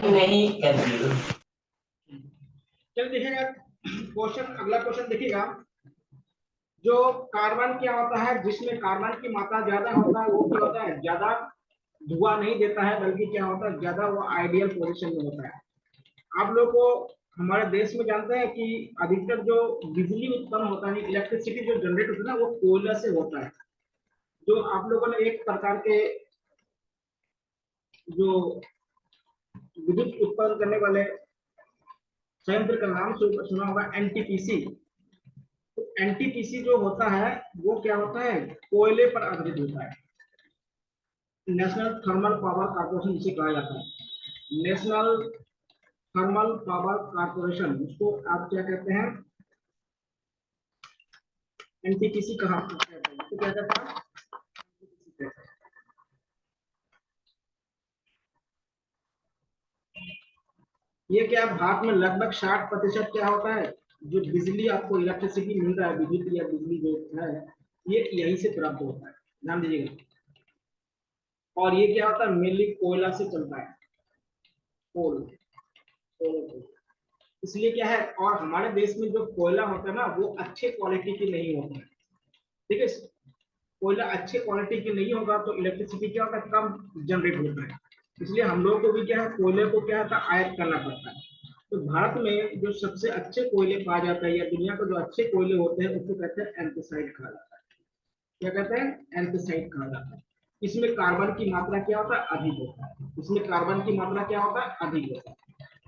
नहीं करती। चलिए देखिएगा क्वेश्चन, अगला क्वेश्चन देखिएगा। जो कार्बन क्या होता है, जिसमें कार्बन की मात्रा ज्यादा होता है वो क्या होता है, ज्यादा धुआं नहीं देता है, बल्कि क्या होता है, ज्यादा वो आइडियल पोजीशन में होता है। आप लोग को हमारे देश में जानते हैं कि अधिकतर जो बिजली उत्पन्न होता है, इलेक्ट्रिसिटी जो जनरेट होता है ना, वो कोयला से होता है। जो आप लोगों ने एक प्रकार के जो विद्युत उत्पन्न करने वाले संयंत्र का नाम सुना होगा, एनटीपीसी। तो एनटीपीसी जो होता है वो क्या होता है, कोयले पर आधारित होता है। नेशनल थर्मल पावर कॉर्पोरेशन जिसे कहा जाता है, नेशनल थर्मल पावर कॉर्पोरेशन, उसको आप क्या कहते हैं, एनटीपीसी कहा कहते हैं, तो क्या कहता है। ये क्या भारत में लगभग 60% क्या होता है, जो बिजली आपको इलेक्ट्रिसिटी मिल रहा है, विद्युत या बिजली जो है, ये यहीं से प्राप्त होता है, ध्यान दीजिएगा। और ये क्या होता है, मेनली कोयला से चलता है, कोल, कोल। इसलिए क्या है, और हमारे देश में जो कोयला होता है ना, वो अच्छे क्वालिटी की नहीं होता है, ठीक है। कोयला अच्छे क्वालिटी की नहीं होगा तो इलेक्ट्रिसिटी क्या होता है, कम जनरेट होता है। इसलिए हम लोग को भी क्या है, कोयले को क्या है, आयात करना पड़ता है। तो भारत में जो सबसे अच्छे कोयले पाए जाते हैं, या दुनिया के जो अच्छे कोयले होते हैं, उसको कहते हैं एंथ्रासाइट कहा जाता है। क्या कहते हैं, एंथ्रासाइट कहा जाता है। इसमें कार्बन की मात्रा क्या होता है, अधिक होता है। इसमें कार्बन की मात्रा क्या होता है, अधिक होता है।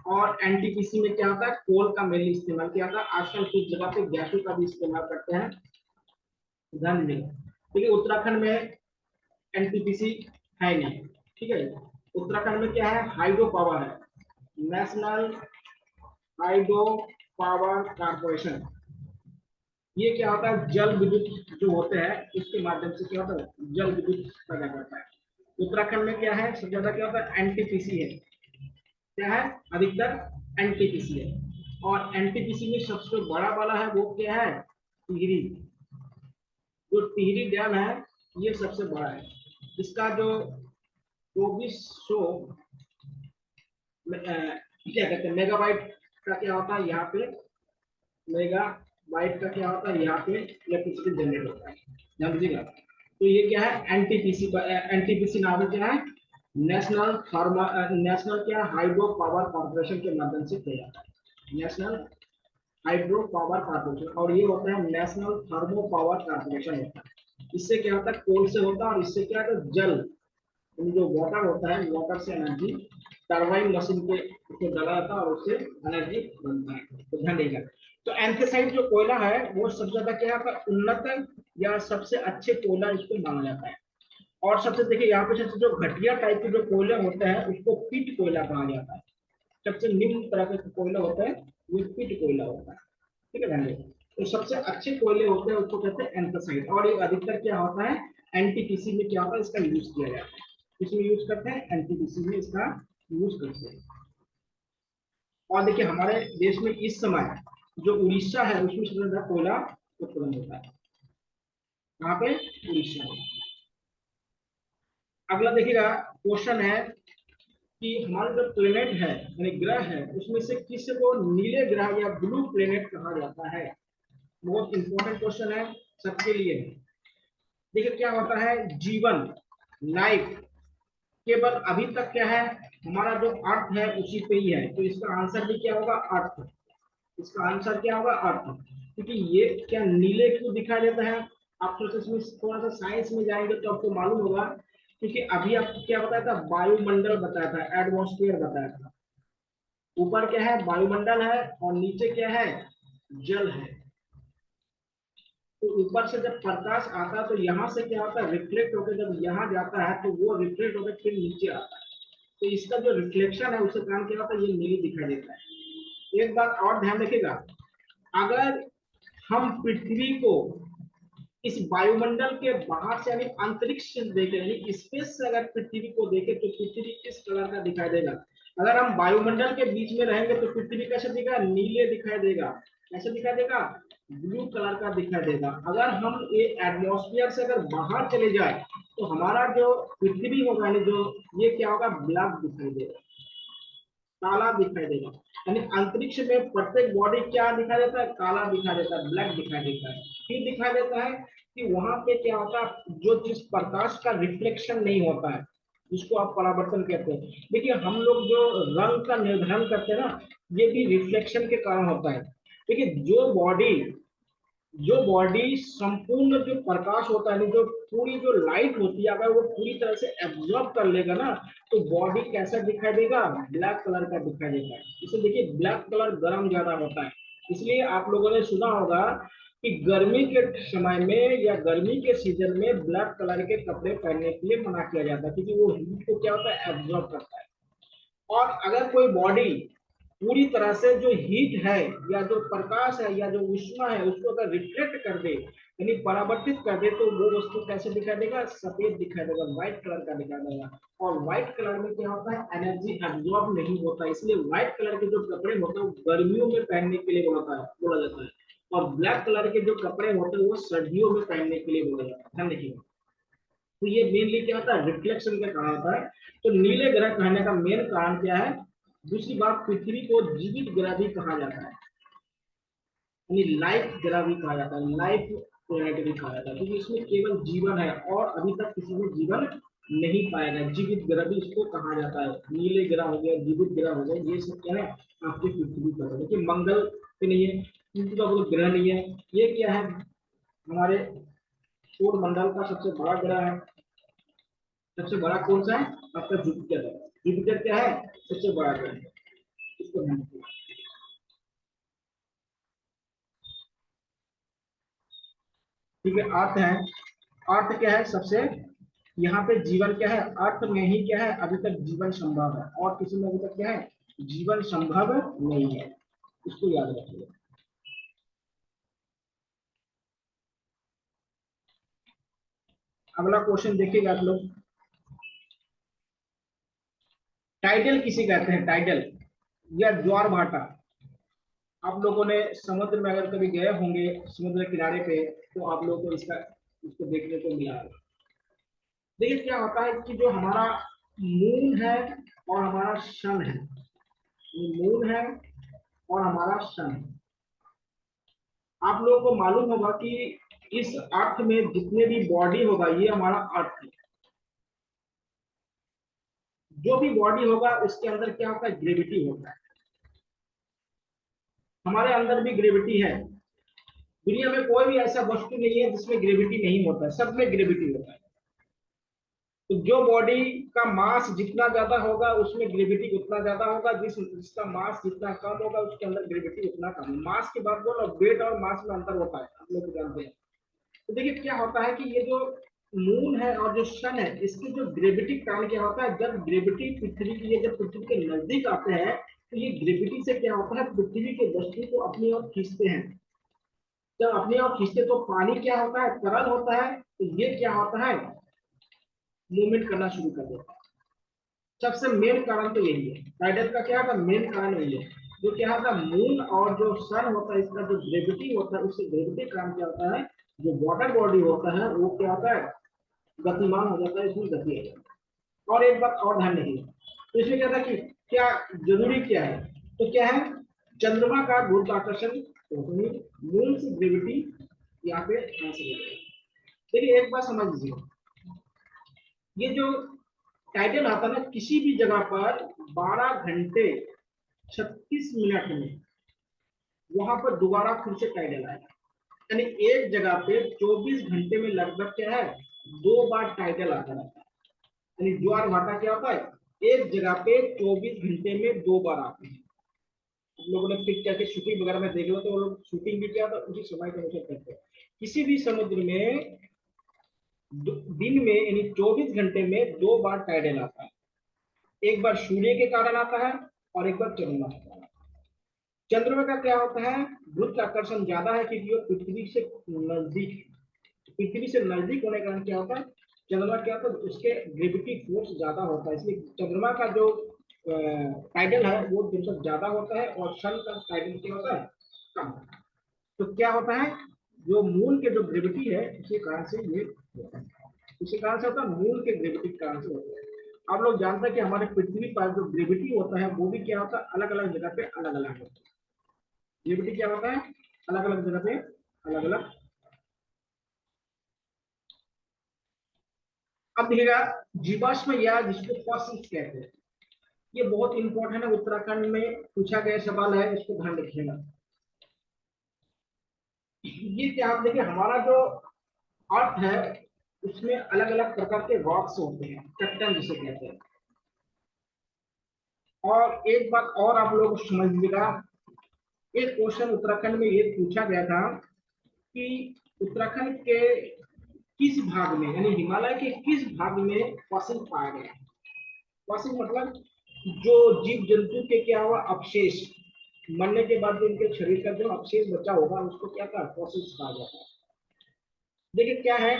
और एनटीपीसी में क्या होता है, कोल का मेनली इस्तेमाल किया जाता है। आजकल कुछ जगह पे गैसों का भी इस्तेमाल करते हैं, ध्यान दीजिएगा। देखिए उत्तराखंड में एनटीपीसी है नहीं, ठीक है। उत्तराखंड में क्या है, हाइड्रो पावर है, नेशनल हाइड्रो पावर कॉर्पोरेशन। ये क्या होता है, जल विद्युत जो होते हैं उसके माध्यम से क्या होता है, जल विद्युत पैदा करता है। उत्तराखंड में क्या है, सबसे ज्यादा क्या होता है, एनटीपीसी है। क्या है, अधिकतर एनटीपीसी है। और एनटीपीसी में सबसे बड़ा वाला है वो क्या है, टिहरी। जो टिहरी डैम है, ये सबसे बड़ा है। इसका जो 2400 क्या कहते हैं, मेगाबाइट का क्या होता है यहाँ पे, मेगा बाइट का क्या होता है, यहाँ पे इलेक्ट्रिसिटी जनरेट होता है, ध्यान दीजिएगा। तो ये क्या है, एनटीपीसी, एनटीपीसी नाम क्या है, नेशनल थर्मा नेशनल क्या, हाइड्रो पावर कॉर्पोरेशन के माध्यम से किया जाता है, नेशनल हाइड्रो पावर कॉर्पोरेशन। और ये होता है नेशनल थर्मो पावर कॉर्पोरेशन होता है। इससे क्या होता है, कोल से होता है, और इससे क्या है, जल, जो वाटर होता है, वाटर से एनर्जी टरबाइन मशीन के उसमें डाला जाता है और उससे एनर्जी बनता है, तो ध्यान देगा। तो एंथ्रासाइट जो कोयला है वो सबसे ज्यादा क्या है, उन्नत या सबसे अच्छे कोयला इसको माना जाता है। और सबसे देखिए यहाँ पे सबसे जो घटिया टाइप के जो कोयला होता है उसको पिट कोयला कहा जाता है। सबसे निम्न तरह का कोयला होता है वो पिट कोयला होता है, ठीक है ध्यान देगा। तो सबसे अच्छे कोयले होते हैं उसको कहते हैं एंथ्रासाइट। और ये अधिकतर क्या होता है, एनटीपीसी में क्या होता है, इसका यूज किया जाता है। इसमें यूज करते हैं, एनटीपीसी में इसका यूज करते हैं। और देखिए हमारे देश में इस समय जो उड़ीसा है उसमें सबसे ज्यादा कोयला उत्पन्न होता है, कहाँ पे, उड़ीसा में। अगला देखिएगा क्वेश्चन है कि हमारा जो प्लेनेट है यानी ग्रह है, उसमें से किस को नीले ग्रह या ब्लू प्लेनेट कहा जाता है। बहुत इंपॉर्टेंट क्वेश्चन है सबके लिए। देखिए क्या होता है, जीवन, लाइफ, केवल अभी तक क्या है, हमारा जो अर्थ है उसी पे ही है। तो इसका आंसर भी क्या होगा, अर्थ। इसका आंसर क्या होगा, अर्थ। क्योंकि ये क्या नीले क्यों दिखाई देता है, आप इसमें थोड़ा सा साइंस में जाएंगे तो आपको मालूम होगा। क्योंकि अभी आपको क्या बताया था, वायुमंडल बताया था, एटमॉस्फेयर बताया था। ऊपर क्या है, वायुमंडल है, और नीचे क्या है, जल है। तो ऊपर से जब प्रकाश आता है तो यहाँ से क्या होता है, रिफ्लेक्ट होकर जब यहाँ जाता है तो वो रिफ्लेक्ट होकर फिर नीचे आता है। तो इसका जो रिफ्लेक्शन है उससे कारण क्या होता है, ये नीली दिखाई देता है। एक बात और ध्यान रखिएगा, अगर हम पृथ्वी को इस वायुमंडल के बाहर से यानी अंतरिक्ष से देखें, यानी स्पेस से अगर पृथ्वी को देखें तो पृथ्वी किस कलर का दिखाई देगा। अगर हम वायुमंडल के बीच में रहेंगे तो पृथ्वी कैसे दिखेगा, नीले दिखाई देगा। कैसे दिखाई देगा, ब्लू कलर का दिखाई देगा। अगर हम ये एटमॉस्फेयर से अगर बाहर चले जाए तो हमारा जो पृथ्वी होगा यानी जो, ये क्या होगा, ब्लैक दिखाई देगा। काला दिखाई देगा। यानी अंतरिक्ष में प्रत्येक बॉडी क्या दिखाई देता है, काला दिखाई देता है, ब्लैक दिखाई देता है। फिर दिखाई देता है कि वहां पे क्या होता है, जो जिस प्रकाश का रिफ्लेक्शन नहीं होता है जिसको आप परावर्तन कहते हैं। देखिए हम लोग जो रंग का निर्धारण करते हैं ना, ये भी रिफ्लेक्शन के कारण होता है। देखिए जो बॉडी संपूर्ण जो प्रकाश होता है, जो पूरी जो लाइट होती है, अगर वो पूरी तरह से एब्जॉर्ब कर लेगा ना, तो बॉडी कैसा दिखाई देगा, ब्लैक कलर का दिखाई देगा। इसे देखिए ब्लैक कलर गर्म ज्यादा होता है। इसलिए आप लोगों ने सुना होगा कि गर्मी के समय में या गर्मी के सीजन में ब्लैक कलर के कपड़े पहनने के लिए मना किया जाता है, क्योंकि वो हीट को क्या होता है, एब्जॉर्ब करता है। और अगर कोई बॉडी पूरी तरह से जो हीट है या जो प्रकाश है या जो उष्मा है उसको अगर रिफ्लेक्ट कर दे, यानी परावर्तित कर दे, तो वो वस्तु कैसे दिखाई देगा, सफेद दिखाई देगा, व्हाइट कलर का दिखाई देगा। और व्हाइट कलर में क्या होता है, एनर्जी एब्जॉर्ब नहीं होता, इसलिए व्हाइट कलर के जो कपड़े होते हैं वो गर्मियों में पहनने के लिए बोला जाता है। और ब्लैक कलर के जो कपड़े होते हैं वो सर्दियों में पहनने के लिए बोला जाता है। ध्यान रखिएगा। तो ये मेनली क्या होता है, रिफ्लेक्शन का कारण होता है। तो नीले ग्रह कहने का मेन कारण क्या है। दूसरी बात, पृथ्वी को जीवित ग्रह भी कहा जाता है, यानी लाइफ ग्रह भी कहा जाता है, लाइफ प्लेनेट भी कहा जाता है, क्योंकि इसमें केवल जीवन है और अभी तक किसी में जीवन नहीं पाया गया। जीवित ग्रह भी इसको कहा जाता है। नीले ग्रह हो गया, जीवित ग्रह हो गया, ये सब क्या है, आपकी पृथ्वी पर है। देखिए मंगल पे नहीं है, पृथ्वी का कोई ग्रह नहीं है। ये क्या है, हमारे सौर मंडल का सबसे बड़ा ग्रह है। सबसे बड़ा कौन सा है, आपका जुपिटर है। जुपिटर क्या है, सबसे बड़ा ग्रह है। इसको ध्यान रखिए। ठीक है, अर्थ है। अर्थ क्या है सबसे, यहाँ पे जीवन क्या है, अर्थ में ही क्या है, अभी तक जीवन संभव है, और किसी में अभी तक क्या है, जीवन संभव नहीं है। इसको याद रखिए। अगला क्वेश्चन देखिएगा आप लोग। टाइडल किसे कहते हैं, टाइडल या ज्वार भाटा। आप लोगों ने समुद्र में अगर कभी गए होंगे, समुद्र किनारे पे, तो आप लोगों को इसको देखने को मिला। देखिए क्या होता है कि जो हमारा मून है और हमारा सन है, मून है और हमारा सन है। आप लोगों को मालूम होगा कि इस अर्थ में जितने भी बॉडी होगा, ये हमारा अर्थ है। जो भी बॉडी होगा उसके अंदर क्या होता है, ग्रेविटी होता है। हमारे अंदर भी ग्रेविटी है। दुनिया में कोई भी ऐसा वस्तु नहीं है जिसमें ग्रेविटी नहीं होता है, सब में ग्रेविटी होता है। तो जो बॉडी का मास जितना ज्यादा होगा उसमें ग्रेविटी उतना ज्यादा होगा, जिसका मास जितना कम होगा उसके अंदर ग्रेविटी उतना कम है। मास की बात बोलो, वेट और मास में अंतर होता है, आप लोग जानते हैं। तो देखिए क्या होता है कि ये जो मून है और जो सन है, इसके जो ग्रेविटी कारण क्या होता है, जब ग्रेविटी पृथ्वी की, जब पृथ्वी के नजदीक आते हैं, तो ये ग्रेविटी से क्या होता है, पृथ्वी के वस्तु को अपनी ओर खींचते हैं। जब अपनी ओर खींचते तो पानी क्या होता है, तरल होता है, तो ये क्या होता है, मूवमेंट करना शुरू कर देता है। सबसे मेन कारण तो यही है, टाइडल का क्या था, मेन कारण यही है। जो क्या होता है, मून और जो सन होता है, इसका जो ग्रेविटी होता है, उससे ग्रेविटी कारण क्या होता है, जो वाटर बॉडी होता है वो क्या होता है, गतिमान हो जाता है, इसमें गति आ जाती है। और एक बात और ध्यान रखिए, तो इसमें क्या था कि क्या जरूरी क्या है, तो क्या है, चंद्रमा का गुरुत्वाकर्षण, मून से ग्रेविटी यहाँ पे आंसर है। देखिए एक बात समझ लीजिए, ये जो टाइटल आता है ना, किसी भी जगह पर 12 घंटे 36 मिनट में वहां पर दोबारा फिर से टाइडल आएगा। यानी एक जगह पे 24 घंटे में लगभग क्या है, 2 बार टाइडल आता रहता है। यानी ज्वार भाटा क्या होता है, एक जगह पे 24 घंटे में 2 बार आते हैं। हम लोगों ने पिक करके शूटिंग वगैरह में देख लो, तो वो लोग शूटिंग भी किया था, उसी समय के अनुसार करते हैं। किसी भी समुद्र में दिन में यानी 24 घंटे में 2 बार टाइडल आता है। एक बार सूर्य के कारण आता है और एक बार चंद्रमा के कारण। चंद्रमा का क्या होता है, गुरुत्वाकर्षण ज्यादा है क्योंकि वो पृथ्वी से नजदीक है। पृथ्वी से नजदीक होने के कारण क्या होता है, चंद्रमा क्या होता है, उसके ग्रेविटी फोर्स ज्यादा होता है, इसलिए चंद्रमा का जो टाइडल है वो दिन ज्यादा होता है, और सन का टाइडल क्या होता है, कम। तो क्या होता है, जो मून के जो ग्रेविटी है उसी कारण से ये होता है, उसी कारण से होता है, मून के ग्रेविटी कारण से होता है। आप लोग जानते हैं कि हमारे पृथ्वी पर जो ग्रेविटी होता है वो भी क्या होता है, अलग अलग जगह पे अलग अलग होता है। ग्रेविटी क्या होता है, अलग अलग जगह पे अलग अलग। अब देखिएगा जीवाश्म या जिसको फॉसिल्स कहते हैं, ये बहुत इंपॉर्टेंट है, उत्तराखंड में पूछा गया सवाल है, इसको ध्यान रखिएगा। ये क्या आप देखिए, हमारा जो अर्थ है उसमें अलग अलग प्रकार के रॉक्स होते हैं, चट्टान जिसे कहते हैं। और एक बात और आप लोग समझ लीजिएगा, एक क्वेश्चन उत्तराखंड में ये पूछा गया था कि उत्तराखंड के किस भाग में, यानी हिमालय के किस भाग में फॉसिल पाया गया। फॉसिल मतलब जो जीव जंतु के क्या हुआ अवशेष, मरने के बाद जो उनके शरीर का जो अवशेष बचा होगा उसको क्या कहा, फॉसिल्स कहा जाता है। देखिए क्या है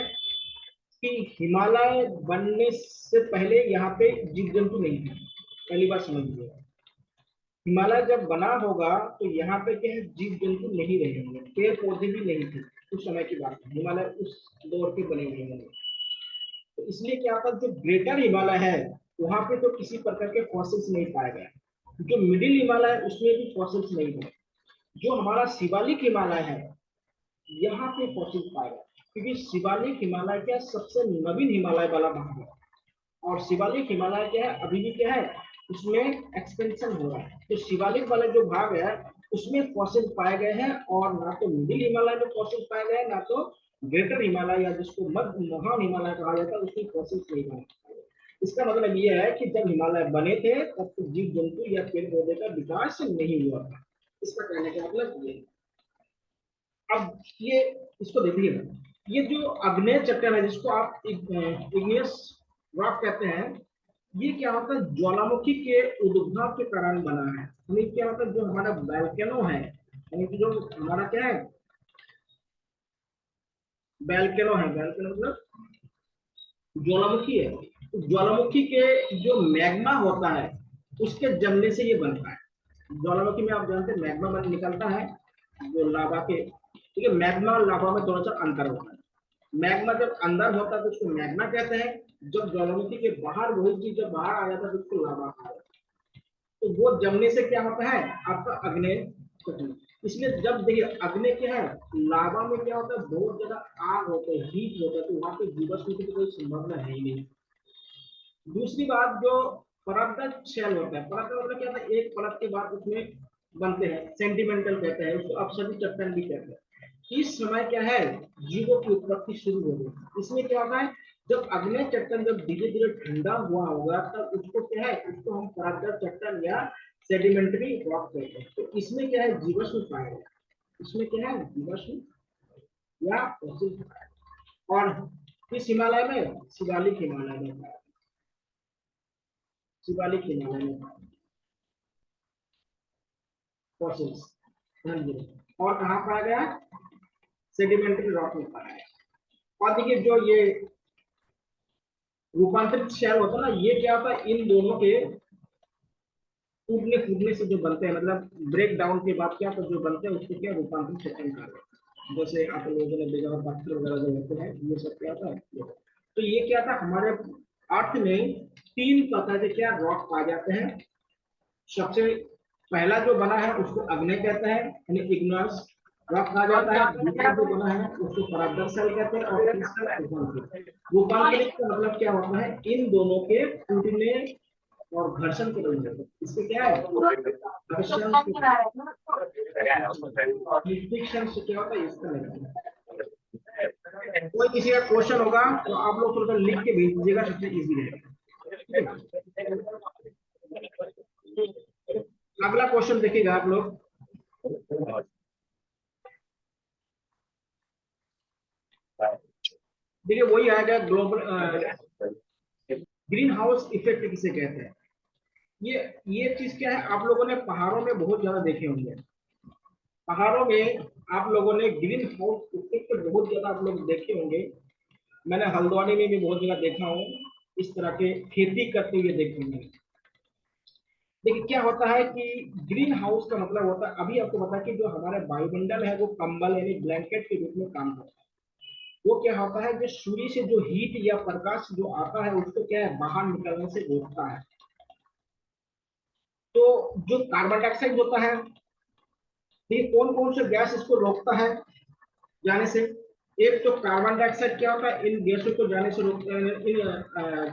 कि हिमालय बनने से पहले यहाँ पे जीव जंतु नहीं थे, पहली बात समझ लीजिए। हिमालय जब बना होगा तो यहाँ पे क्या है, जीव जंतु नहीं रहे होंगे, पेड़ पौधे भी नहीं थे, उस समय की बात है, हिमालय उस दौर के बने हुए होंगे। तो इसलिए क्या होता है, जो ग्रेटर हिमालय है वहां पे तो किसी प्रकार के फॉसिल्स नहीं पाए गए। जो मिडिल हिमालय है उसमें भी फॉसिल्स नहीं है। जो हमारा शिवालिक हिमालय है यहाँ पे फॉसिल्स पाए गए, क्योंकि शिवालिक हिमालय क्या सबसे नवीन हिमालय वाला भाग है। और शिवालिक हिमालय क्या है, अभी भी क्या है, उसमें एक्सपेंशन हो रहा है। तो शिवालिक वाला जो भाग है उसमें फॉसिल पाए गए हैं, और ना तो मिडिल हिमालय में फॉसिल पाए गए, ना तो ग्रेटर हिमालय या जिसको मध्य महान हिमालय कहा जाता है उसमें फॉसिल नहीं पाए। इसका मतलब ये है कि जब हिमालय बने थे तब तो जीव जंतु या पेड़ पौधे का विकास नहीं हुआ था। इसका कहने का मतलब ये। अब ये इसको देखिएगा, ये जो अग्नेय चट्टान है जिसको आप इग्नियस रॉक कहते हैं, ये क्या होता है, ज्वालामुखी के उद्भव के कारण बना है। यानी क्या होता है, जो हमारा वैल्केनो है, यानी कि जो हमारा क्या है, वैल्केनो है, वैल्केनो मतलब ज्वालामुखी है। तो ज्वालामुखी के जो मैग्मा होता है उसके जमने से ये बनता है। ज्वालामुखी में आप जानते हैं मैग्मा बन निकलता है, जो लावा के, ठीक है, मैग्मा और लावा में थोड़ा सा अंतर होता है। मैग्मा जब अंदर होता है तो उसको मैग्मा कहते हैं, जब ज्वालामुखी के बाहर वही चीज जब बाहर आ जाता है तो उसको लावा कहा जाता है। तो वो जमने से क्या होता है, आपका अग्नि घटना। इसलिए जब देखिए अग्नि क्या है, लावा में क्या होता है, बहुत ज्यादा आग होता है, हीट होता है, तो वहां पे जीवाश्म की तो कोई संभावना है ही नहीं। दूसरी बात, जो परत शेल होता है, परत मतलब क्या होता है, एक परत के बाद उसमें बनते हैं, सेंटिमेंटल कहते हैं उसको, अपसरी चट्टान भी कहते हैं। इस समय क्या है, जीवों की उत्पत्ति शुरू हो गई। इसमें क्या होता है, जब अग्नि चट्टान जब धीरे धीरे ठंडा हुआ होगा तब उसको क्या है, उसको हम परत चट्टान या सेडिमेंट्री रॉक कहते हैं। तो इसमें क्या है, जीवाश्म पाया, इसमें क्या है, जीवाश्म या फॉसिल पाया। और किस हिमालय में, शिवालिक हिमालय में पाया, शिवालिक हिमालय में फॉसिल्स। और कहाँ पाया गया, सेडिमेंट्री रॉक में पाया गया। और देखिए जो ये रूपांतरित शैल होता है ना, ये क्या होता है, इन दोनों के टूटने फूटने से जो बनते हैं, मतलब ब्रेक डाउन के बाद क्या, तो जो बनते हैं उसको क्या रूपांतरित चट्टान कहा जाता है। जैसे आप लोगों ने देखा पत्थर वगैरह जो होते हैं, ये सब क्या होता है। तो ये क्या था, हमारे अर्थ में तीन प्रकार के क्या रॉक पाए जाते हैं। सबसे पहला जो बना है उसको अग्नि कहते हैं, यानी इग्नियस रॉक कहा जाता है। दूसरा जो बना है उसको परागदर्शक कहते हैं, और तीसरा रूपांतरित। रूपांतरित का मतलब क्या होता है, इन दोनों के टूटने और घर्षण के वजह से, इससे क्या है, घर्षण फ्रिक्शन से क्या होता है, इसका मतलब। कोई किसी का क्वेश्चन होगा तो आप लोग थोड़ा लिख के भेज दीजिएगा, सबसे इजी रहेगा। अगला क्वेश्चन देखिएगा आप लोग, देखिए वही आएगा, ग्लोबल ग्रीन हाउस इफेक्ट किसे कहते हैं। ये चीज क्या है, आप लोगों ने पहाड़ों में बहुत ज्यादा देखे होंगे। पहाड़ों में आप लोगों ने ग्रीन हाउस इफेक्ट बहुत ज्यादा आप लोग देखे होंगे। मैंने हल्द्वानी में भी बहुत जगह देखा हूँ, इस तरह के खेती करते हुए देखे होंगे। देखिए क्या होता है कि ग्रीन हाउस का मतलब होता है, अभी आपको पता है कि जो हमारे वायुमंडल है वो कंबल यानी ब्लैंकेट के रूप में काम करता है। वो क्या होता है कि सूर्य से जो हीट या प्रकाश जो आता है उसको क्या है बाहर निकलने से रोकता है। तो जो कार्बन डाइऑक्साइड होता है, ये कौन कौन से गैस इसको रोकता है जाने से? एक तो कार्बन डाइऑक्साइड क्या होता है इन गैसों को जाने से रोकता है, इन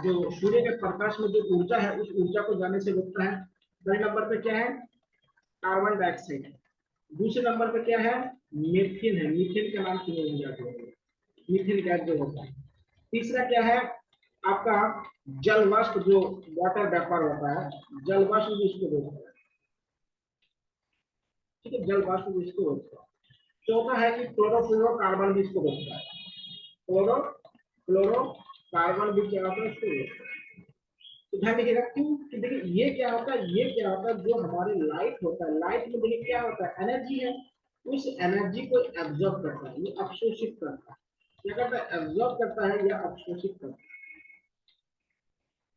जो सूर्य के प्रकाश में जो ऊर्जा है उस ऊर्जा को जाने से रोकता है। पहले नंबर पे क्या है? Carbon dioxide. दूसरे नंबर पे क्या है? मीथेन है। मीथेन का नाम सुने होंगे आप लोगों ने, मीथेन गैस जो होता है। तीसरा क्या है आपका? जल वाष्प, जो वाटर वेपर होता है, जल वाष्प भी इसको रोकता है। ठीक है, जल वाष्प भी इसको रोकता है। चौथा है कि क्लोरोफ्लोरोकार्बन भी इसको रोकता है। क्लोरो फ्लोरो कार्बन भी क्या होता है इसको रोकता है। तो ध्यान दीजिएगा क्यों कि देखिए ये क्या होता है, ये क्या होता है, जो हमारी लाइट होता है, लाइट में देखिए क्या होता है, एनर्जी है। उस एनर्जी को एब्जॉर्ब करता है, ये अवशोषित करता है। क्या करता है? एब्जॉर्ब करता है या अवशोषित करता है।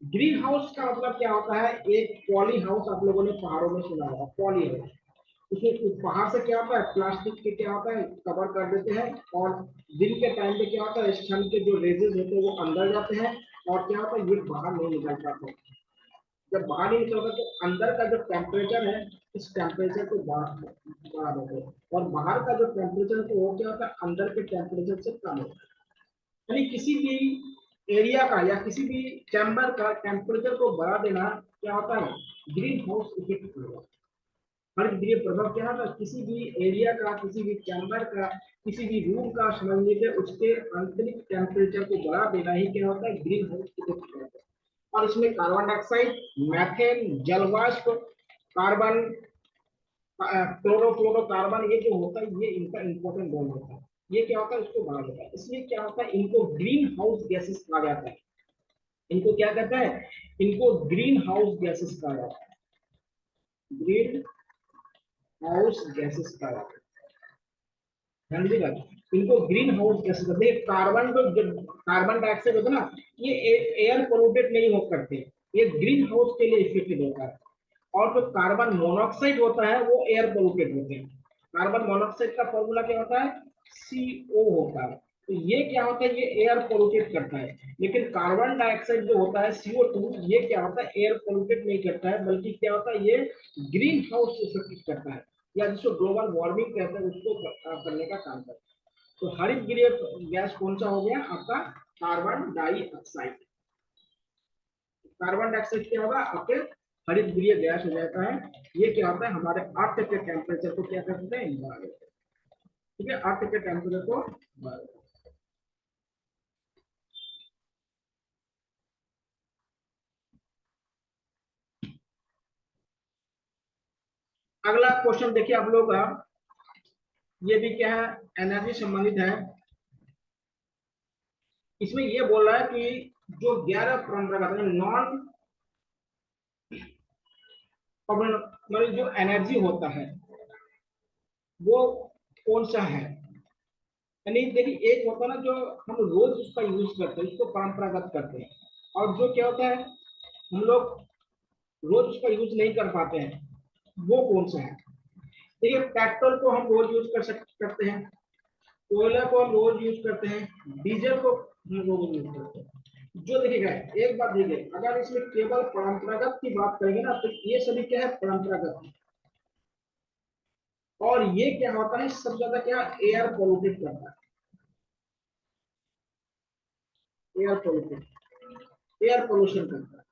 ग्रीन हाउस का मतलब क्या होता है? एक पॉली हाउस आप लोगों ने पहाड़ों में सुना होगा, पॉली हाउस। उसमें पहाड़ से क्या होता है, प्लास्टिक के क्या होता है कवर कर देते हैं, और दिन के टाइम पे क्या होता है सन के जो रेजेस होते हैं वो अंदर जाते हैं, और क्या होता है ये बाहर नहीं निकल पाते। जब बाहर नहीं निकलता तो अंदर का जो टेम्परेचर है इस टेम्परेचर को बढ़ा देते हैं, और बाहर का जो टेम्परेचर है वो क्या होता है अंदर के टेम्परेचर से कम होता है। यानी किसी भी एरिया का या किसी भी चैम्बर का टेम्परेचर को बढ़ा देना क्या होता है? ग्रीन हाउस इफेक्ट होगा। हरित प्रभाव क्या होता है? किसी भी एरिया का, किसी भी चैम्बर का, किसी भी रूम का समझ लीजिए उसके आंतरिक टेम्परेचर को बढ़ा देना ही क्या होता है? ग्रीन हाउस इफेक्ट होता है। और इसमें कार्बन डाइऑक्साइड, मैथेन, जलवाष्प, कार्बन, क्लोरोफ्लोरोकार्बन, ये जो होता है ये इनका इंपॉर्टेंट रोल होता है। ये क्या होता है? इसको बढ़ा देता है। इसलिए क्या होता है? इनको ग्रीन हाउस गैसेस कहा जाता है। इनको क्या कहता है? इनको ग्रीन हाउस गैसेस कहा जाता है। ग्रीन हाउस गैसेस कहा जाता है। ध्यान दीजिएगा, इनको ग्रीन हाउस गैसेस कहते हैं। कार्बन तो कार्बन डाइऑक्साइड होता है ना, ये एयर पोल्यूटेड नहीं हो करते, ये ग्रीन हाउस के लिए इफेक्टेड होता है। और जो कार्बन मोनोऑक्साइड होता है वो एयर पोल्यूटेड होते हैं। कार्बन मोनोऑक्साइड का फॉर्मूला क्या होता है? CO होता है। तो ये क्या होता है? ये एयर पोल्यूटेड करता है। लेकिन कार्बन डाइऑक्साइड जो होता है CO2, ये क्या होता है? एयर पोल्यूटेड नहीं करता है, बल्कि क्या होता है? ये ग्रीन हाउस इफेक्ट करता है, या जिसको ग्लोबल वार्मिंग कहते हैं उसको करने का काम करता है। तो हरित गृह गैस कौन सा हो गया आपका? Carbon dioxide. कार्बन डाइऑक्साइड क्या होगा आपके? हरित गृह गैस हो जाता है। ये क्या होता है? हमारे अर्थ के टेम्परेचर को क्या कर देते हैं? बढ़ा देते हैं। ठीक है, अर्थ के टेम्परेचर को बढ़ा देते हैं। अगला क्वेश्चन देखिए आप लोग का, ये भी क्या है? एनर्जी संबंधित है। इसमें ये बोल रहा है कि जो 11 परंपरागत नॉन मतलब जो एनर्जी होता है वो कौन सा है? यानी देखिए एक होता है ना जो हम रोज उसका यूज करते हैं, उसको परंपरागत करते हैं, और जो क्या होता है हम लोग रोज उसका यूज नहीं कर पाते हैं, वो कौन सा है? देखिए पेट्रोल को हम रोज यूज करते हैं, कोयला को हम रोज यूज करते हैं, डीजल को हम रोज यूज करते हैं। जो देखिएगा एक बात देखिए, अगर इसमें केवल परंपरागत की बात करेंगे ना तो ये सभी क्या है? परंपरागत। और ये क्या होता है? सबसे ज्यादा क्या एयर पोल्यूटेड करता है, एयर पोल्यूटेड, एयर पोल्यूशन करता है।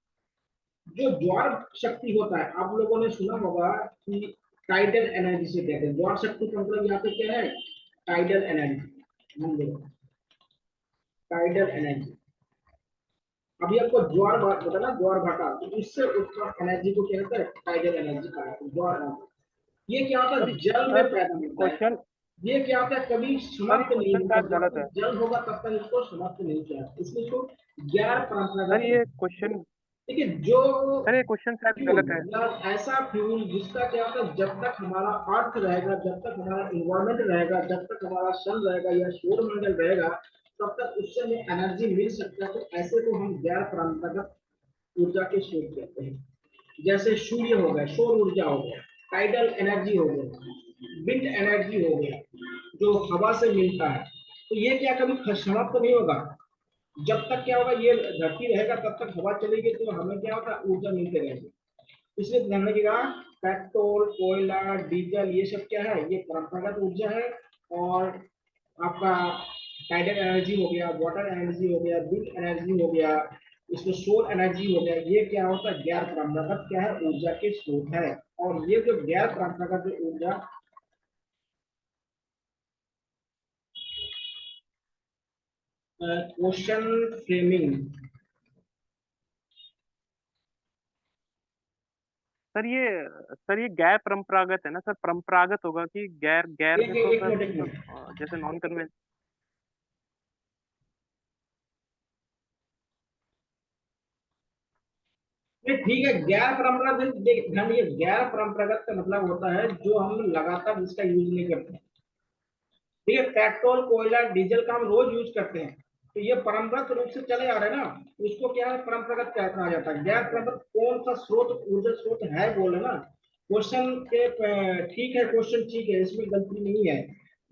जो ज्वार शक्ति होता है आप लोगों ने सुना होगा कि टाइडल एनर्जी से कहते हैं। ज्वार शक्ति का मतलब यहाँ पे क्या है? Tidal energy. हम देखो टाइडल एनर्जी, अभी आपको ज्वार बता ना, ज्वार भाटा, तो इससे उत्पन्न एनर्जी को क्या कहते हैं? टाइडल एनर्जी कहा जाता है, ज्वार एनर्जी। ये क्या होता है? जल में सर पैदा होता है। क्वेश्चन ये क्या होता है? कभी सर ये समाप्त नहीं क्वेश्चन होता, शायद जब गलत है। तक जल होगा तब तक इसको समाप्त नहीं किया, इसलिए इसको गैर सर परंपरागत। ये क्वेश्चन देखिए जो सर ये क्वेश्चन शायद फ्यूल गलत है। या ऐसा फ्यूल जिसका क्या होता है, जब तक हमारा अर्थ रहेगा, जब तक हमारा इन्वायरमेंट रहेगा, जब तक हमारा सन रहेगा या सौरमंडल रहेगा, तब तक उससे हमें एनर्जी मिल सकता है। तो ऐसे को हम गैर परंपरागत ऊर्जा के स्रोत कहते हैं। जैसे सूर्य हो गया, सौर ऊर्जा हो गया, टाइडल एनर्जी हो गया, विंड एनर्जी हो गया जो हवा से मिलता है। तो ये क्या कभी समाप्त तो नहीं होगा। जब तक क्या होगा, ये धरती रहेगा तब तक हवा चलेगी, तो हमें क्या होगा, ऊर्जा मिलती रहेगी। इसलिए ध्यान रखिएगा, पेट्रोल, कोयला, डीजल, ये सब क्या है, ये परंपरागत ऊर्जा है। और आपका टाइडल एनर्जी हो गया, वाटर एनर्जी हो गया, विंड एनर्जी हो गया, इसमें सोल एनर्जी हो गया, ये क्या होता है, गैर परंपरागत क्या है, ऊर्जा के स्रोत है। और ये जो गैर परंपरागत जो ऊर्जा, क्वेश्चन फ्रेमिंग। सर ये सर ये गैर परंपरागत है ना सर? परंपरागत होगा कि गैर? गैर में तो एक सर मिनट, एक मतलब मिनट। जैसे नॉन कन्वेंस। ये ठीक है, गैर परंपरागत, ध्यान दीजिए, गैर परंपरागत का मतलब होता है जो हम लगातार इसका यूज नहीं करते। ठीक है, पेट्रोल, कोयला, डीजल का हम रोज यूज करते हैं, तो ये परंपरागत रूप से चले आ रहे हैं ना, तो इसको क्या है, परंपरागत क्या कहा जाता है। गैर परंपरागत कौन सा स्रोत, ऊर्जा स्रोत है, बोले ना क्वेश्चन के। ठीक है, क्वेश्चन ठीक है, इसमें गलती नहीं है।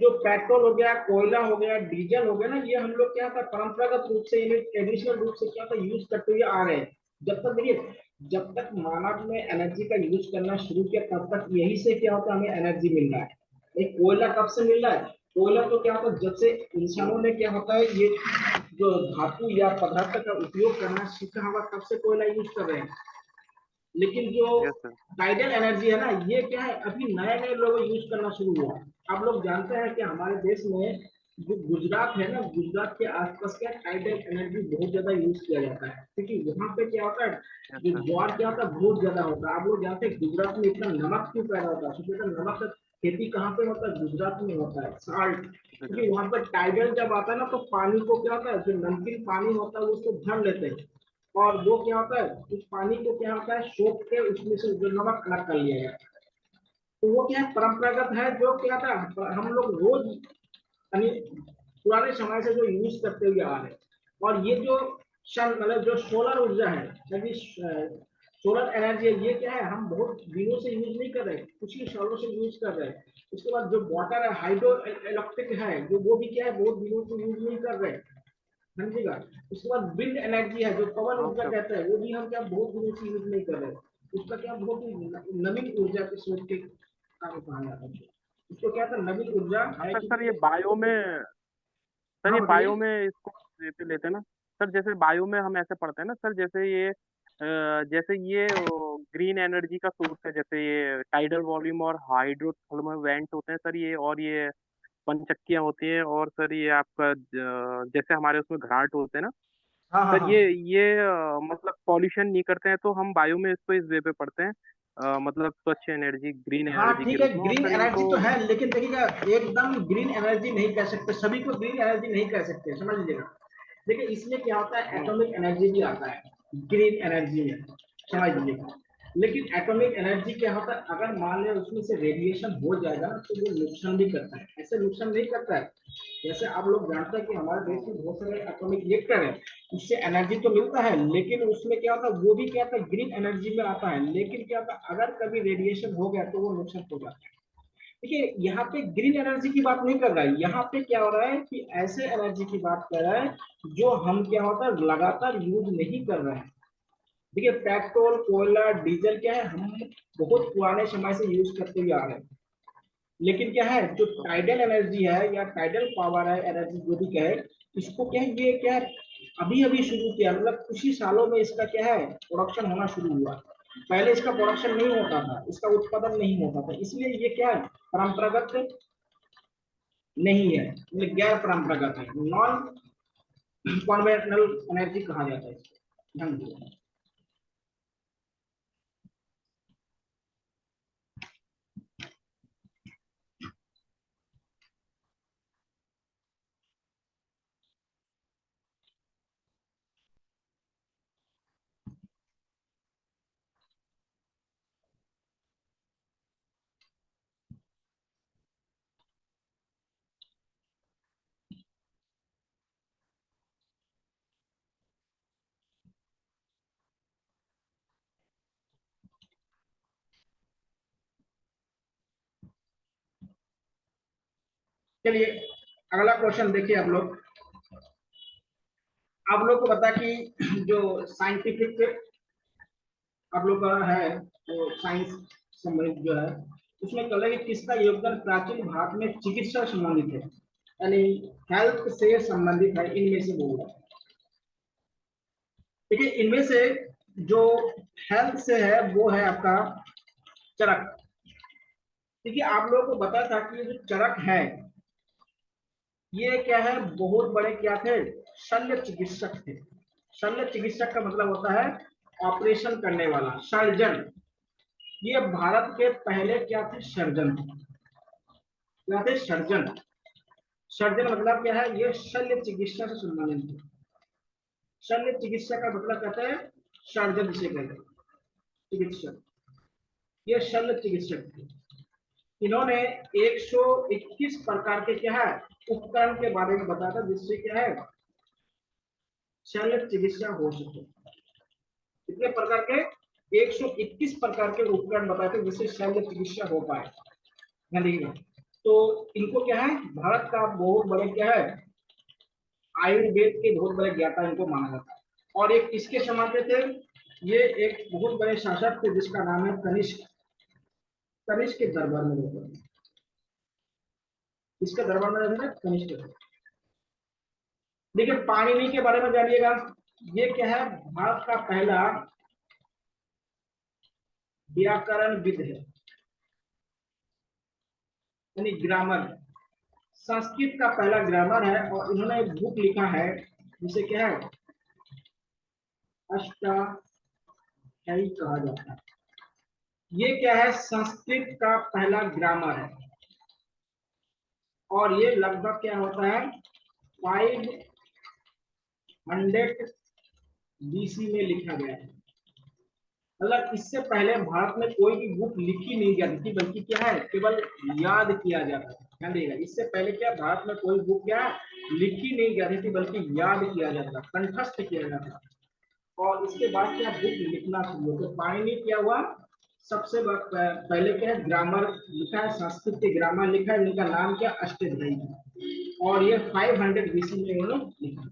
जो पेट्रोल हो गया, कोयला हो गया, डीजल हो गया ना, ये हम लोग क्या था, परंपरागत रूप से, ट्रेडिशनल रूप से क्या था, यूज करते हुए आ रहे हैं। जब तक देखिए, जब तक मानव ने एनर्जी का यूज करना शुरू किया, तब तक यही से क्या होता है, हमें एनर्जी मिल रहा है। एक कोयला कब से मिल रहा है, कोयला तो क्या होता है, जब से इंसानों ने क्या होता है, ये जो धातु या पदार्थ का उपयोग करना सीखा होगा, तब से कोयला यूज कर रहे हैं। लेकिन जो यस सर। टाइडल एनर्जी है ना, ये क्या है, अभी नए नए लोग यूज करना शुरू हुआ। आप लोग जानते हैं कि हमारे देश में जो गुजरात है ना, गुजरात के आसपास क्या टाइडल एनर्जी बहुत ज्यादा यूज किया जाता है, क्योंकि वहां पे क्या होता है, यस जो सर। ज्वार क्या होता है, बहुत ज्यादा होता है। आप लोग जानते हैं गुजरात में इतना नमक क्यों पैदा होता है, क्योंकि नमक का खेती कहाँ पे होता है, गुजरात में होता है, साल्ट। क्योंकि गुजरात। वहां पर टाइडल जब आता है ना, तो पानी को क्या होता है, जो नमकीन पानी होता है उसको भर लेते हैं, और वो क्या होता है, उस पानी को क्या होता है, सोख के उसमें से जो नमक अलग कर लिया जाता है। तो वो क्या है, परंपरागत है, जो क्या था, हम लोग रोज, यानी पुराने समय से जो यूज करते हुए आ रहे हैं। और ये जो मतलब जो सोलर ऊर्जा है, यानी सोलर एनर्जी है, ये क्या है, हम बहुत दिनों से यूज नहीं कर रहे, कुछ ही सालों से यूज कर रहे हैं। उसके बाद जो वाटर है, हाइड्रो इलेक्ट्रिक है, जो वो भी क्या है, बहुत दिनों से यूज नहीं कर रहे, समझिएगा। उसके बाद विंड एनर्जी है, जो पवन ऊर्जा ओके ओके। कहते हैं, वो भी हम क्या बहुत दिनों से यूज नहीं कर रहे। उसका क्या बहुत ही नवीन ऊर्जा के स्रोत के काम कहा जाता है। उसको क्या था, नवीन ऊर्जा हाँ है, सर। सर ये क्योंकि बायो में सर हाँ ये बायो बताइए। में इसको लेते लेते ना सर, जैसे बायो में हम ऐसे पढ़ते हैं ना सर, जैसे ये ग्रीन एनर्जी का सोर्स है, जैसे ये टाइडल वॉल्यूम और हाइड्रोथर्मल वेंट होते हैं सर, ये और ये पंचक्कियां होती हैं, और सर ये आपका जैसे हमारे उसमें घराट होते हैं ना हाँ हाँ सर, हाँ ये मतलब पॉल्यूशन नहीं करते हैं, तो हम बायो में इसको इस वे पे पढ़ते हैं, मतलब स्वच्छ एनर्जी, ग्रीन हाँ, एनर्जी के ठीक है, रूप में, और ग्रीन सर एनर्जी इनको। तो है, लेकिन देखिएगा, एकदम ग्रीन एनर्जी नहीं कह सकते, सभी को ग्रीन एनर्जी नहीं कह सकते, समझ लीजिएगा। देखिए, इसमें क्या होता है, हम्म। एटॉमिक एनर्जी भी आता है ग्रीन एनर्जी में, यस समझ सर। लीजिएगा। लेकिन एटॉमिक एनर्जी क्या होता है, अगर मान लिया उसमें से रेडिएशन हो जाएगा ना, तो वो नुकसान भी करता है, ऐसे नुकसान नहीं करता है। जैसे आप लोग जानते हैं कि हमारे देश में बहुत सारे एटॉमिक रिएक्टर है, उससे एनर्जी तो मिलता है, लेकिन उसमें क्या होता है, वो भी क्या होता है, ग्रीन एनर्जी में आता है, लेकिन क्या होता है, अगर कभी रेडिएशन हो गया तो वो नुकसान हो जाता है। देखिए, यहाँ पे ग्रीन एनर्जी की बात नहीं कर रहा है, यहाँ पे क्या हो रहा है कि ऐसे एनर्जी की बात कर रहा है जो हम क्या होता है, लगातार यूज नहीं कर रहे हैं। देखिए, पेट्रोल, कोयला, डीजल क्या है, हम बहुत पुराने समय से यूज करते हुए आ रहे हैं। लेकिन क्या है, जो ओके। टाइडल एनर्जी है या टाइडल पावर है, एनर्जी जो भी कहे, इसको क्या है, ये क्या है, अभी अभी शुरू किया, मतलब कुछ ही सालों में इसका क्या है, प्रोडक्शन होना शुरू हुआ। पहले इसका प्रोडक्शन नहीं होता था, इसका उत्पादन नहीं होता था, इसलिए ये क्या है, परंपरागत नहीं है, मतलब गैर परंपरागत है, नॉन कॉन्वेंशनल एनर्जी कहा जाता है इसको, ध्यान दीजिए। चलिए, अगला क्वेश्चन देखिए आप लोग को बता कि जो साइंटिफिक आप लोग का है तो साइंस संबंधित जो है उसमें कल है कि किसका योगदान प्राचीन भारत में चिकित्सा संबंधित है, यानी हेल्थ से संबंधित है, इनमें से बोल रहा है। देखिए इनमें से जो हेल्थ से है वो है आपका चरक। देखिए आप लोगों को बता था कि ये जो चरक है ये क्या है, बहुत बड़े क्या थे, शल्य चिकित्सक थे। शल्य चिकित्सक का मतलब होता है ऑपरेशन करने वाला, सर्जन। ये भारत के पहले क्या थे, सर्जन थे। क्या थे, सर्जन। सर्जन मतलब क्या है, ये शल्य चिकित्सा से संबंधित है। शल्य चिकित्सा का मतलब कहते हैं सर्जन जिसे कहते हैं, चिकित्सक। ये शल्य चिकित्सक थे। इन्होंने 121 प्रकार के क्या है उपकरण के बारे में बताया था जिससे क्या है शल्य चिकित्सा हो सके। कितने प्रकार के, 121 प्रकार के उपकरण बताए थे जिससे शल्य चिकित्सा हो पाए। ध्यान देखिएगा। तो इनको क्या है, भारत का बहुत बड़े क्या है आयुर्वेद के बहुत बड़े ज्ञाता इनको माना जाता है। और एक इसके समान थे, ये एक बहुत बड़े शासक थे जिसका नाम है कनिष्क। कनिष्क के दरबार में रहते थे। इसके दरबार में रहते थे कनिष्क। देखिए पाणिनि के बारे में जानिएगा। ये क्या है, भारत का पहला व्याकरणविद है, यानी ग्रामर। संस्कृत का पहला ग्रामर है और इन्होंने एक बुक लिखा है जिसे क्या है अष्टाध्यायी कहा जाता है। ये क्या है, संस्कृत का पहला ग्रामर है और ये लगभग क्या होता है 500 BC में लिखा गया है। मतलब इससे पहले भारत में कोई भी बुक लिखी नहीं जाती थी, बल्कि क्या है केवल याद किया जाता था। ध्यान देगा, इससे पहले क्या भारत में कोई बुक क्या लिखी नहीं जाती थी बल्कि याद किया जाता था, कंठस्थ किया जाता था। और इसके बाद क्या बुक लिखना शुरू हो, तो पाणिनि क्या हुआ, सबसे पहले क्या है ग्रामर लिखा है, संस्कृत के ग्रामर लिखा है, इनका नाम क्या अष्टाध्यायी। और ये 500 BC में उन्होंने लिखा।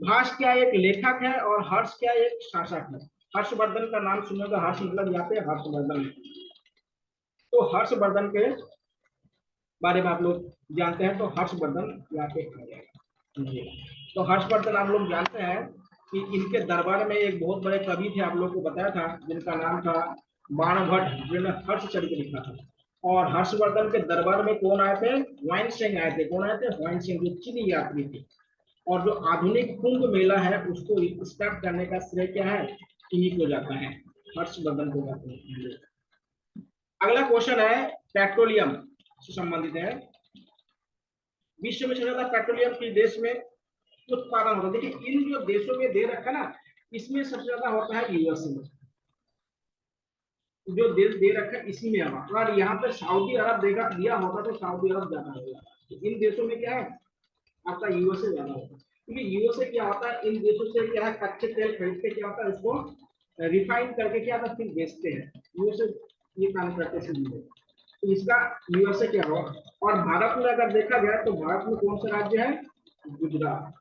भाष क्या एक लेखक है और हर्ष क्या एक शासक है। हर्षवर्धन का नाम सुनेगा, हर्ष मतलब यहाँ पे हर्षवर्धन। तो हर्षवर्धन के बारे में आप लोग जानते हैं, तो हर्षवर्धन यहाँ पे आ जाएगा। तो हर्षवर्धन आप लोग जानते हैं कि इनके दरबार में एक बहुत बड़े कवि थे, आप लोग को बताया था, जिनका नाम था बाणभट्ट, जिन्होंने हर्षचरित लिखा था। और हर्षवर्धन के दरबार में कौन आए थे, वाइन सिंह आए थे। कौन आए थे, वाइन सिंह, जो चीनी यात्री थे। और जो आधुनिक कुंभ मेला है उसको स्टार्ट करने का श्रेय क्या है, इन्हीं को जाता है, हर्षवर्धन को जाता है। अगला क्वेश्चन है पेट्रोलियम से संबंधित है। विश्व में सबसे ज्यादा पेट्रोलियम किस देश में उत्पादन होता है। देखिए इन जो देशों में दे रखा ना, इसमें सबसे ज्यादा होता है यूएसए में। जो देश दे रखा है इसी में होगा। अगर यहाँ पे सऊदी अरब देगा दिया होता तो सऊदी अरब ज्यादा होगा। तो इन देशों में क्या है आपका यूएसए ज्यादा होता है, क्योंकि यूएसए क्या होता है, इन देशों से क्या है कच्चे तेल खरीद के क्या होता है उसको रिफाइन करके क्या होता है फिर बेचते हैं। यूएसए ये काम करते हैं। तो इसका यूएसए क्या होगा। और भारत में अगर देखा जाए तो भारत में कौन सा राज्य है, गुजरात।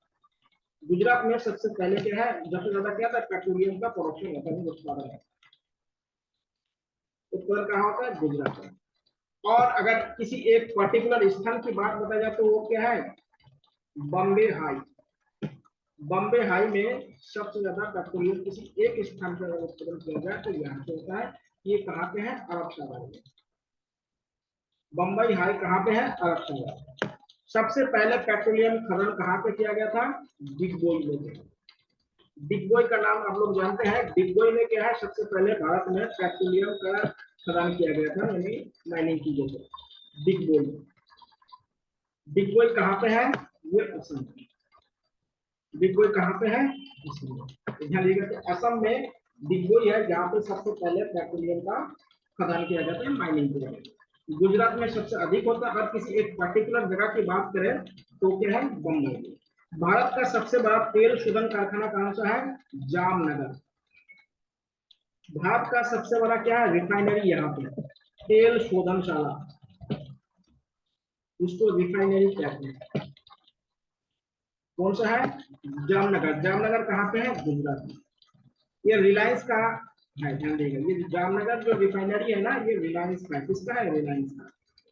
गुजरात में सबसे पहले क्या है, सबसे ज्यादा क्या था पेट्रोलियम का प्रोडक्शन होता है, उत्पादन है। उत्पादन कहाँ होता है, गुजरात में। और अगर किसी एक पर्टिकुलर स्थान की बात बताई जाए तो वो क्या है, बॉम्बे हाई। बॉम्बे हाई में सबसे ज्यादा पेट्रोलियम किसी एक स्थान पर उत्पादन किया जाए तो यहाँ पे होता है। ये कहाँ पे है, अरब सागर में। बम्बई हाई कहाँ पे है, अरब सागर। सबसे पहले पेट्रोलियम खनन कहाँ पे किया गया था, डिगबोई में। डिगबोई का नाम आप लोग जानते हैं। डिगबोई में क्या है, सबसे पहले भारत में पेट्रोलियम का खदान किया गया था, यानी माइनिंग की गई थी डिगबोई। डिगबोई कहाँ पे है, ये असम। डिगबोई कहाँ पे है, ध्यान दीजिएगा। तो असम में डिगबोई है जहाँ पे सबसे पहले पेट्रोलियम का खदान किया जाता है, माइनिंग किया जाता है। गुजरात में सबसे अधिक होता है। अगर किसी एक पर्टिकुलर जगह की बात करें तो क्या है, बम्बई। भारत का सबसे बड़ा तेल शोधन कारखाना कहाँ सा है, जामनगर। भारत का सबसे बड़ा क्या है, रिफाइनरी यहाँ पे तेल शोधनशाला, उसको रिफाइनरी कहते हैं। कौन सा है? जामनगर। जामनगर कहाँ पे है? गुजरात में। ये रिलायंस का है, ध्यान देगा। ये जामनगर जो रिफाइनरी है ना, ये रिलायंस का है। किसका है? रिलायंस का।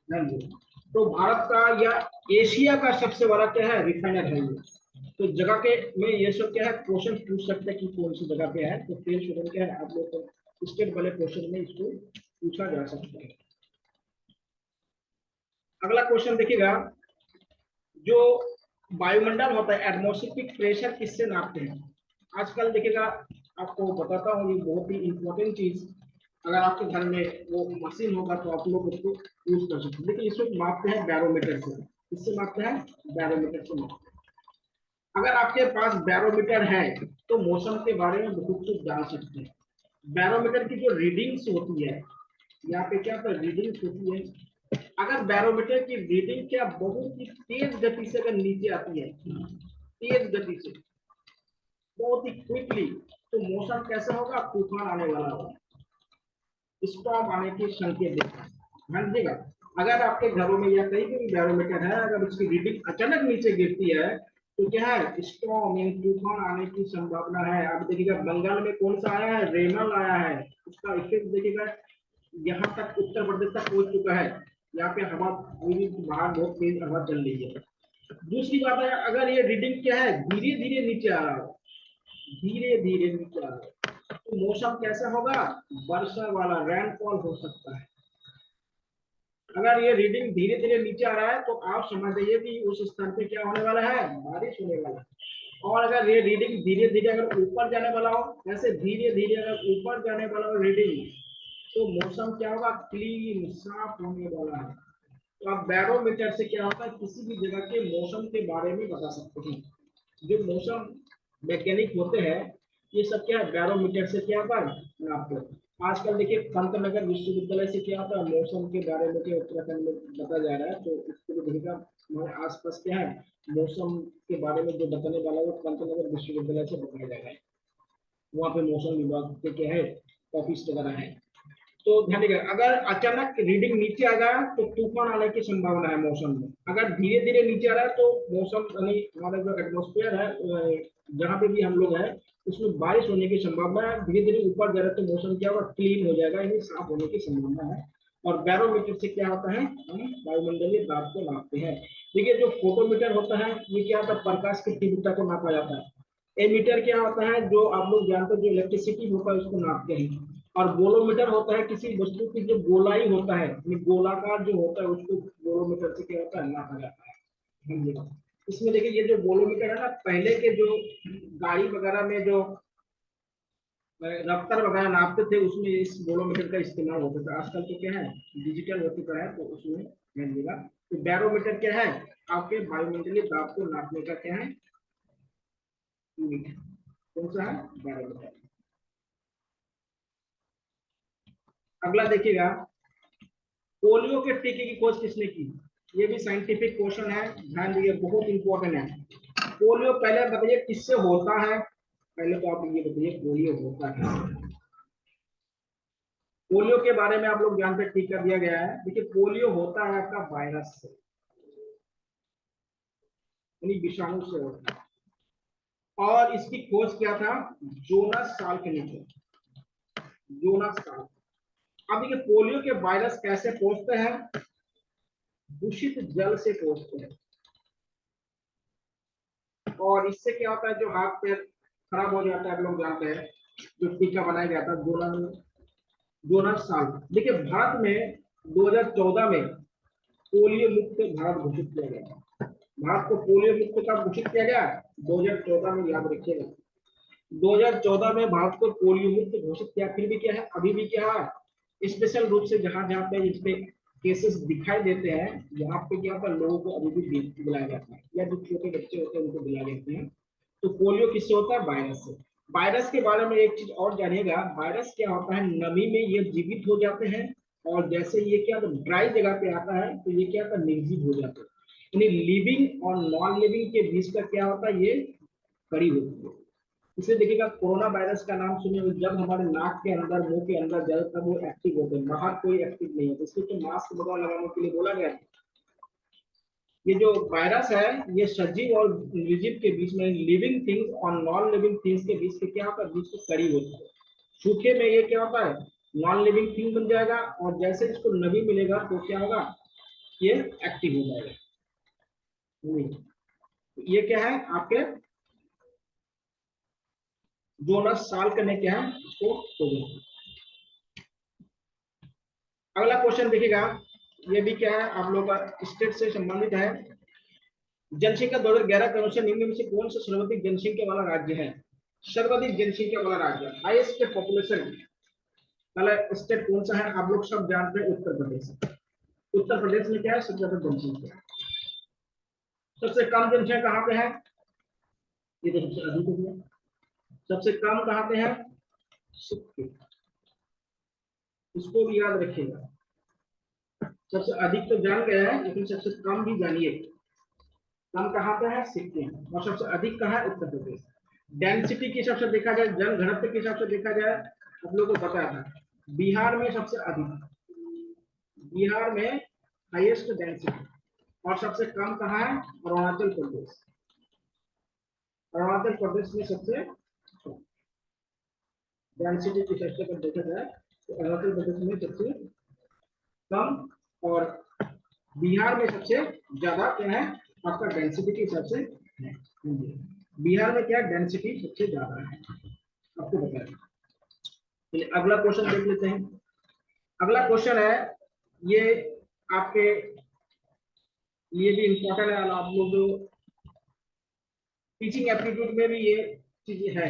ध्यान देगा। तो भारत का या एशिया का सबसे बड़ा क्या है? रिफाइनर है ये। तो जगह के में ये सब क्या है, क्वेश्चन पूछ सकते हैं कि कौन सी जगह पे है। तो तेज स्टूडेंट क्या है, आप लोग को स्टेट वाले क्वेश्चन में इसको पूछा जा सकता है। अगला क्वेश्चन देखिएगा, जो वायुमंडल होता है, एटमॉस्फेरिक प्रेशर किससे नापते हैं? आजकल देखिएगा, आपको बताता हूँ, ये बहुत ही इंपॉर्टेंट चीज। अगर आपके घर में वो मशीन होगा तो आप लोग उसको यूज कर सकते हैं। देखिए, इसको मापते हैं बैरोमीटर से। किससे मापते हैं? बैरोमीटर से मापते हैं। अगर आपके पास बैरोमीटर है तो मौसम के बारे में बहुत कुछ जान सकते हैं। बैरोमीटर की जो रीडिंग्स होती है, यहाँ पे क्या पर रीडिंग्स होती है, अगर बैरोमीटर की रीडिंग क्या बहुत ही तेज गति से अगर नीचे आती है, तेज गति से, बहुत ही क्विकली, तो मौसम कैसा होगा? तूफान आने वाला होगा, स्टॉर्म आने के संकेत देता है। ध्यान दीजिएगा। अगर आपके घरों में या कहीं भी बैरोमीटर है, अगर उसकी रीडिंग अचानक नीचे गिरती है तो क्या है? स्टॉर्म यानी तूफान आने की संभावना है। आप देखिएगा, बंगाल में कौन सा आया है? रेमल आया है। उसका इफेक्ट देखिएगा यहाँ तक, उत्तर प्रदेश तक पहुंच चुका है। यहाँ पे हवा पूरी बाहर बहुत तेज हवा चल रही है। दूसरी बात है, अगर ये रीडिंग क्या है, धीरे धीरे नीचे आ रहा हो, धीरे धीरे नीचे आ रहा हो, तो मौसम कैसा होगा? वर्षा वाला, रेनफॉल हो सकता है। अगर ये रीडिंग धीरे धीरे नीचे आ रहा है तो आप समझ जाइए कि उस स्थान पे क्या होने वाला है? बारिश होने वाला है। और अगर ये रीडिंग धीरे धीरे अगर ऊपर जाने वाला हो, ऐसे धीरे धीरे अगर ऊपर जाने वाला हो रीडिंग, तो मौसम क्या होगा? क्लीन, साफ होने वाला है। तो आप बैरोमीटर से क्या होता है, किसी भी जगह के मौसम के बारे में बता सकते हैं। जो मौसम वैज्ञानिक होते हैं, ये सब क्या है? बैरोमीटर से क्या होता है? नापते हैं। आजकल देखिए, पंतनगर विश्वविद्यालय से क्या होता है? मौसम के बारे में क्या उत्तराखंड में बताया जा रहा है, तो इसके लिए देखिएगा हमारे आसपास क्या है, मौसम के बारे में जो बताने वाला है वो पंतनगर विश्वविद्यालय से बताया जा रहा है। वहाँ पे मौसम विभाग के क्या है, ऑफिस वगैरह है। तो ध्यान रखिएगा, अगर अचानक रीडिंग नीचे आ जाए तो तूफान आने की संभावना है मौसम में। अगर धीरे धीरे नीचे आ रहा है तो मौसम यानी हमारा जो एटमोस्फेयर है, जहाँ पे भी हम लोग हैं, उसमें बारिश होने की संभावना है। धीरे धीरे ऊपर जा रहा है तो मौसम क्या होगा? क्लीन हो जाएगा, यानी साफ होने की संभावना है। और बैरोमीटर से क्या होता है? हम वायुमंडलीय दाब को नापते हैं। देखिए, जो फोटोमीटर होता है, ये क्या होता है? प्रकाश की तीव्रता को नापा जाता है। एमीटर क्या होता है? जो आप लोग जानते हैं, जो इलेक्ट्रिसिटी होता है उसको नापते हैं। और गोलोमीटर होता है किसी वस्तु की जो गोलाई होता है, गोलाकार जो होता है, उसको गोलोमीटर से क्या होता है? नापा जाता है। समझिएगा। इसमें देखिए, ये जो गोलोमीटर है ना, पहले के जो गाड़ी वगैरह में जो रफ्तार वगैरह नापते थे, उसमें इस गोलोमीटर का इस्तेमाल होता था। आजकल तो क्या है, डिजिटल हो चुका है, तो उसमें समझिएगा। तो बैरोमीटर क्या है? आपके वायुमंडलीय दाब को नापने का क्या है? यूनिट है। कौन सा है? बैरोमीटर। अगला देखिएगा, पोलियो के टीके की खोज किसने की? ये भी साइंटिफिक क्वेश्चन है, ध्यान दीजिए, बहुत इंपॉर्टेंट है। पोलियो पहले बताइए किससे होता है? पहले तो आप ये बताइए, पोलियो होता है? पोलियो के बारे में आप लोग जानते हैं, टीका दिया गया है। देखिए, पोलियो होता है आपका वायरस से, यानी विषाणु से होता है। और इसकी खोज किया था जोनास साल्क ने किया। Jonas Salk. अब देखिए, पोलियो के वायरस कैसे पहुंचते हैं? दूषित जल से पहुंचते हैं। और इससे क्या होता है? जो हाथ पैर खराब हो जाता है, आप लोग जानते हैं, जो टीका बनाया गया था जोनास, जोनास साल्क। देखिए, भारत में 2014 में पोलियो मुक्त भारत घोषित किया गया। भारत को पोलियो मुक्त कब घोषित किया गया? 2014 में, याद रखिएगा। 2014 में भारत को पोलियो मुक्त घोषित किया। फिर भी क्या है, अभी भी क्या है, स्पेशल रूप से जहां जहां पे इस पे केसेस दिखाई देते हैं, यहाँ पे क्या होता है, लोगों को अभी भी दिलाया जाता है, या जो छोटे बच्चे होते हैं उनको दिलाया जाते हैं। तो पोलियो किससे होता है? वायरस से। वायरस के बारे में एक चीज और जानिएगा, वायरस क्या होता है, नमी में ये जीवित हो जाते हैं। और जैसे ये क्या होता है, ड्राई जगह पे आता है तो ये क्या होता है? निर्जीव हो जाते हैं। यानी लिविंग और नॉन लिविंग के बीच का क्या होता है? ये कड़ी होती है। इसे देखिएगा, कोरोना वायरस का नाम सुने, जब हमारे नाक के अंदर, मुंह के अंदर जाए तब वो एक्टिव होते हैं, बाहर कोई एक्टिव नहीं होता। इसलिए तो मास्क वगैरह लगाने के लिए बोला गया है। ये जो वायरस है ये सजीव और निर्जीव के बीच में, लिविंग थिंग्स और नॉन लिविंग थिंग्स के बीच में क्या होता है, बीच में कड़ी होती है। सूखे में ये क्या होता है, नॉन लिविंग थिंग बन जाएगा, और जैसे इसको नमी मिलेगा तो क्या होगा, ये एक्टिव हो जाएगा। ये क्या है आपके जोनस साल करने क्या है इसको हो गया। अगला क्वेश्चन देखिएगा, ये भी क्या है आप लोग का स्टेट से संबंधित है। जनसंख्या 2011 के अनुसार निम्न में से कौन सा सर्वाधिक जनसंख्या वाला राज्य है। सर्वाधिक जनसंख्या वाला राज्य, हाईएस्ट पॉपुलेशन वाला स्टेट कौन सा है, आप लोग सब जानते हैं, उत्तर प्रदेश। उत्तर प्रदेश में क्या है सबसे ज्यादा जनसंख्या। सबसे कम जनसंख्या कहाँ पे है, ये तो सबसे अधिक हो गया। सबसे कम कहाँ पे है, सिक्किम, इसको भी याद रखिएगा। सबसे अधिक तो जान गए हैं, लेकिन सबसे कम भी जानिए। कम कहाँ पे है, सिक्किम, और सबसे अधिक कहाँ है, उत्तर प्रदेश। डेंसिटी के हिसाब से देखा जाए, जन घनत्व के हिसाब से देखा जाए, आप लोगों को पता था बिहार में सबसे अधिक, बिहार में हाईएस्ट डेंसिटी, और सबसे कम कहाँ है, अरुणाचल प्रदेश। अरुणाचल प्रदेश में सबसे डेंसिटी के हिसाब से देखा जाए तो अरुणाचल प्रदेश में सबसे कम, और बिहार में सबसे ज्यादा क्या है आपका डेंसिटी के हिसाब से है। बिहार में क्या डेंसिटी सबसे ज्यादा है, आपको बताया। चलिए अगला क्वेश्चन देख लेते हैं। अगला क्वेश्चन है ये आपके लिए भी इंपॉर्टेंट है, आप लोग जो टीचिंग एप्टीट्यूड में भी ये चीजें है।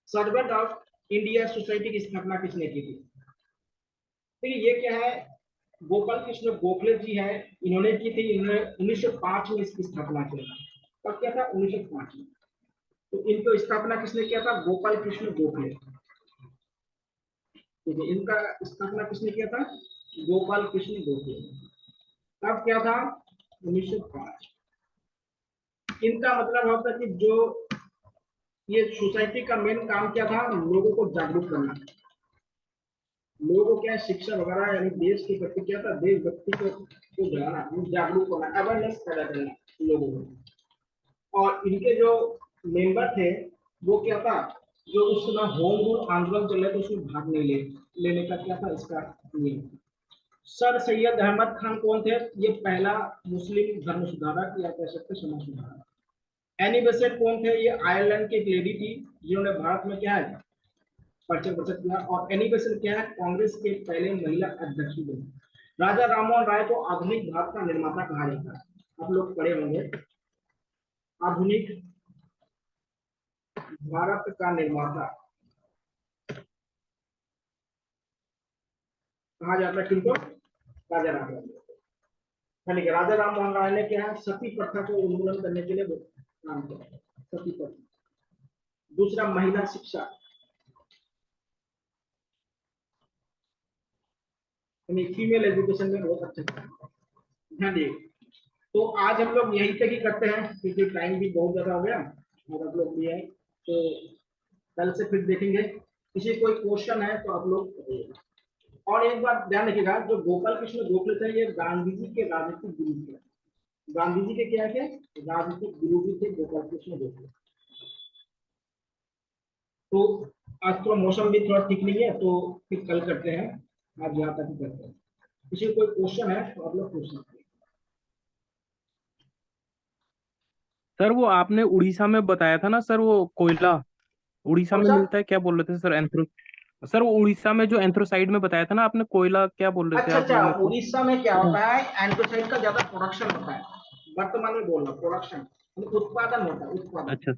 सर्वेंट ऑफ इंडिया सोसाइटी की स्थापना किसने की थी। देखिए ये क्या है, गोपाल कृष्ण गोखले जी है, इन्होंने की थी, इन्होंने 1905 में इसकी स्थापना की। कब क्या था, 1905 में। तो इनको स्थापना किसने किया था, गोपाल कृष्ण गोखले। ठीक है, इनका स्थापना किसने किया था, गोपाल कृष्ण गोखले। तब क्या था, 1905। इनका मतलब होता है कि जो ये सोसाइटी का मेन काम क्या था, लोगों को जागरूक करना, लोगों को क्या शिक्षा वगैरह, यानी देश के प्रति क्या था, देशभक्ति को जगाना, जागरूक करना, अवेयरनेस पैदा करना लोगों में। और इनके जो मेंबर थे वो क्या था, जो उस समय होम रूल आंदोलन चल रहे थे उसमें भाग नहीं लेने का क्या था इसका नियम। सर सैयद अहमद खान कौन थे, ये पहला मुस्लिम धर्म सुधारक या कह सकते समाज सुधारक। एनी बेसेंट कौन थे, ये आयरलैंड की एक लेडी थी जिन्होंने भारत में क्या है परचम प्रचलित किया। और एनी बेसेंट क्या है, कांग्रेस के पहले महिला अध्यक्ष बने। राजा राममोहन राय को आधुनिक भारत का निर्माता कहा जाता है, आप लोग पढ़े होंगे। आधुनिक भारत का निर्माता कहा जाता है किनको, राजा राममोहन राय। राजा राममोहन राय ने क्या है, सती प्रथा को उन्मूलन करने के लिए काम किया, सती प्रथा। दूसरा महिला शिक्षा, फीमेल एजुकेशन में बहुत अच्छा ध्यान दिए। तो आज हम लोग यहीं तक ही करते हैं क्योंकि टाइम भी बहुत ज्यादा हो गया, और आप लोग भी है तो कल से फिर देखेंगे। किसी कोई क्वेश्चन है तो आप लोग बताइएगा। और एक बात ध्यान रखिएगा, जो गोपाल कृष्ण गोखले थे ये गांधी जी के राजनीतिक गुरु थे। गांधी जी के क्या थे, राजनीतिक गुरु भी थे गोपाल कृष्ण गोखले। तो आज थोड़ा मौसम भी थोड़ा ठीक नहीं है तो फिर कल करते हैं, आज यहाँ तक ही करते हैं। किसी कोई क्वेश्चन है तो आप लोग पूछ सकते हैं। सर वो आपने उड़ीसा में बताया था ना सर, वो कोयला उड़ीसा कौन में सा, मिलता है, क्या बोल रहे थे सर, एंथ्रो। सर वो उड़ीसा में जो एंथ्रोसाइड में बताया था ना आपने, कोयला क्या बोल रहे थे अच्छा आप वो अच्छा, मेरे को। उड़ीसा में क्या हाँ। होता है, एंथ्रासाइड का ज्यादा प्रोडक्शन होता है। वर्तमान में बोल रहा, प्रोडक्शन उत्पादन होता है, उत्पादन। अच्छा